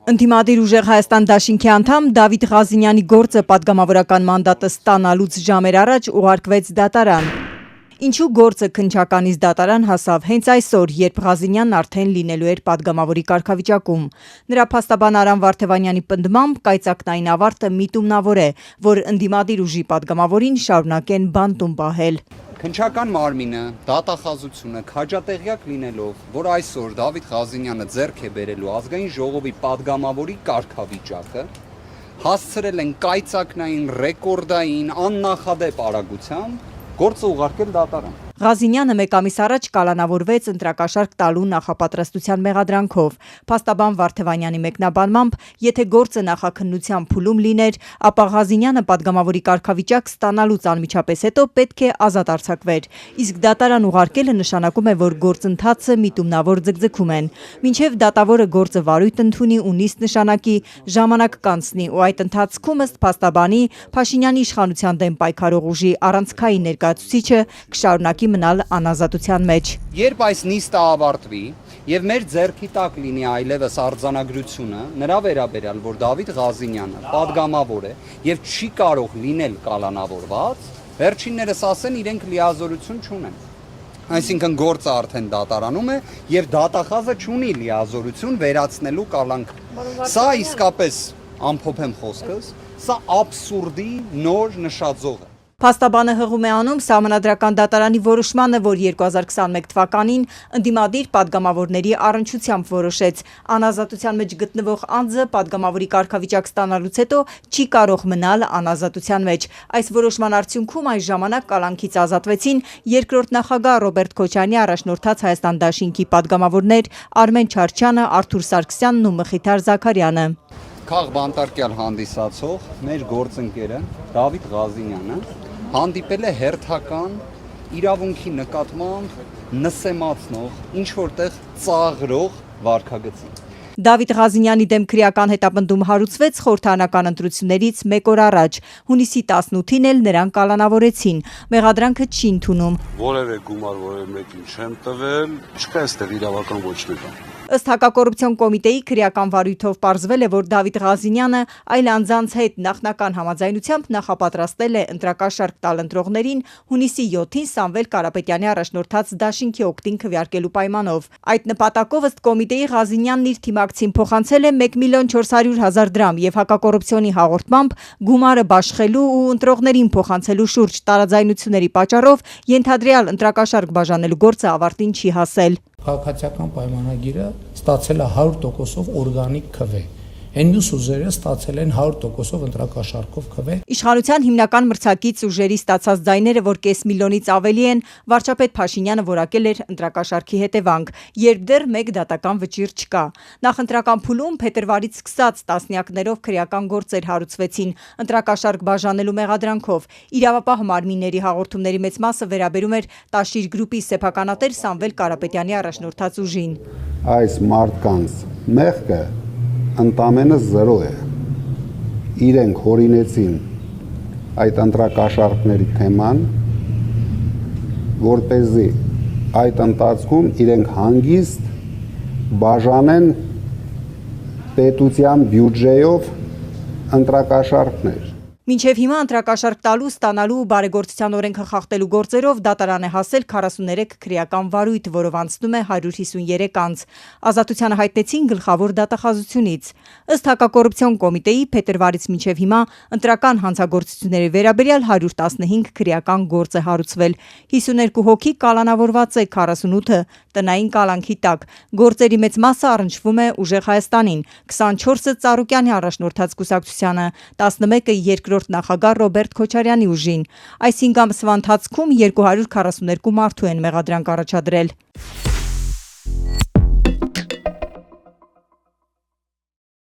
Ընդդիմադիր ուժեղ Հայաստան դաշինքի անդամ Դավիթ Ղազինյանի գործը պատգամավորական մանդատը ստանալուց ժամեր առաջ ուղարկվեց դատարան։ Ինչու գործը քննչականից դատարան հասավ հենց այսօր, երբ Ղազինյանն արդեն լինելու էր պատգամավորի կարգավիճակում։ Նրա փաստաբան Արամ Վարդևանյանի պնդմամբ կայծակնային ավարտը միտումնավոր է, որ ընդդիմադիր ուժի պատգամավորին շարունակեն բանտում պահել։ Քննչական մարմինը, դատախազությունը քաջատեղյակ լինելով, որ այսօր Դավիթ Ղազինյանը ձեռք է բերելու ազգային ժողովի պատգամավորի կարգավիճակը, հասցրել են կայծակնային, ռեկորդային, աննախադեպ արագությամբ գործը ուղարկել դատարան։ Ղազինյանը մեկ ամիս առաջ կալանավորվեց ընտրակաշարք տալու նախապատրաստության մեղադրանքով։ Փաստաբան Վարդևանյանի մեկնաբանմամբ, եթե գործը նախաքննության փուլում լիներ, ապա Ղազինյանը պատգամավորի կարգավիճակ ստանալուց անմիջապես հետո պետք է ազատ արձակվեր։ Իսկ դատարան ուղարկելը նշանակում է, որ գործընթացը միտումնավոր ձգձգում են։ Մինչև դատավորը գործը վարույթ ընդունի ու նիստ նշանակի, ժամանակ կանցնի ու այդ ընթացքում ըստ փաստաբանի Փաշինյանի իշխանության դեմ պայքարող ուժի առանցքային ներկայացուցիչը կշարունակի մնալ անազատության մեջ։ Երբ այս նիստը ավարտվի եւ մեր ձեռքի տակ լինի այլևս արձանագրությունը նրա վերաբերյալ, որ Դավիթ Ղազինյանը պատգամավոր է եւ չի կարող լինել կալանավորված, վերջիններս ասեն իրենք լիազորություն չունեն։ Այսինքն գործը արդեն դատարանում է եւ դատախազը չունի լիազորություն վերացնելու կալանք։ Սա իսկապես ամփոփեմ խոսքս, սա աբսուրդի նոր նշաձող է։ Փաստաբանը հղում է անում Սահմանադրական դատարանի որոշմանը, որ 2021 թվականին ընդդիմադիր պատգամավորների առնչությամբ որոշեց անազատության մեջ գտնվող անձը պատգամավորի կարգավիճակ ստանալուց հետո չի կարող մնալ անազատության մեջ։ Այս որոշման արդյունքում այս ժամանակ կալանքից ազատվեցին երկրորդ նախագահ Ռոբերտ Քոչարյանի առաջնորդած Հայաստան դաշինքի պատգամավորներ Արմեն Չարչյանը, Արթուր Սարգսյանն ու Մխիթար Զաքարյանը։ Քաղբանտարկյալ հանդիսացող մեր գործընկերը Դավիթ Ղազինյանը հանդիպել է հերթական իրավունքի նկատմամբ նսեմացնող, ինչ որտեղ ծաղրող վարքագծի։ Դավիթ Ղազինյանի դեմ քրեական հետապնդում հարուցվեց խորհրդարանական ընտրություններից մեկ օր առաջ։ Հունիսի 18-ին էլ նրան կալանավորեցին։ Մեղադրանքը չի ընդունում։ Որևէ գումար որևէ մեկին չեմ տվել, չկա այստեղ իրավական ոչ մի բան։ Ըստ Հակակոռուպցիոն կոմիտեի քրեական վարույթով պարզվել է, որ Դավիթ Ղազինյանը այլ անձանց հետ նախնական համաձայնությամբ նախապատրաստել է ընտրակաշարք տալ ընտրողներին հունիսի 7-ին Սամվել Կարապետյանի առաջնորդած դաշինքի օգտին քվեարկելու պայմանով։ Այդ նպատակով ըստ կոմիտեի Ղազինյանն իր թիմակցին փոխանցել է 1.400.000 դրամ եւ Հակակոռուպցիոնի հաղորդմամբ գումարը բաշխելու ու ընտրողներին փոխանցելու շուրջ տարաձայնությունների պատճառով ենթադրյալ ընտրակաշարք բաժանելու գործը ավարտին չի հասել։ Քաղաքացիական պայմանագիրը ստացել է 100%-ով օրգանիկ քվե։ Այն մյուս ուժերը ստացել են 100%-ով ընտրակաշարքով քվե։ Իշխանության հիմնական մրցակից ուժերի ստացած ձայները, որ կես միլիոնից ավելի են, վարչապետ Փաշինյանը որակել էր ընտրակաշարքի հետևանք, երբ դեռ մեկ դատական վճիռ չկա։ Նախընտրական փուլում փետրվարից սկսած տասնյակներով քրեական գործեր հարուցվեցին ընտրակաշարք բաժանելու մեղադրանքով։ Իրավապահ մարմինների հաղորդումների մեծ մասը վերաբերում էր Տաշիր գրուպի սեփականատեր Սամվել Կարապետյանի առաջնորդած ուժին։ Այս մարդկանց մեղքը ընդամենը 0 է։ Իրենք հորինեցին այդ ընտրակաշարքների թեման, որպեսզի այդ ընթացքում իրենք հանգիստ բաժանեն պետության բյուջեով ընտրակաշարքներ։ Մինչև հիմա ընտրակաշարք տալու, ստանալու ու բարեգործության օրենքը խախտելու գործերով դատարան է հասել 43 քրեական վարույթ, որով անցնում է 153 անձ։ Ազատությանը հայտնեցին գլխավոր դատախազությունից։ Ըստ Հակակոռուպցիոն կոմիտեի փետրվարից մինչև հիմա ընտրական հանցագործությունների վերաբերյալ 115 քրեական գործ է հարուցվել։ 52 հոգի կալանավորված է, 48-ը տնային կալանքի տակ։ Գործերի մեծ մասը առնչվում է Ուժեղ Հայաստանին, 24-ը Ծառուկյանի առաջնորդած կուսակցությանը, 11-ը երկրորդ նախագահ Ռոբերտ Քոչարյանի ուժին։ Այս 5 ամսվա ընթացքում 242 մարդու են մեղադրանք առաջադրել։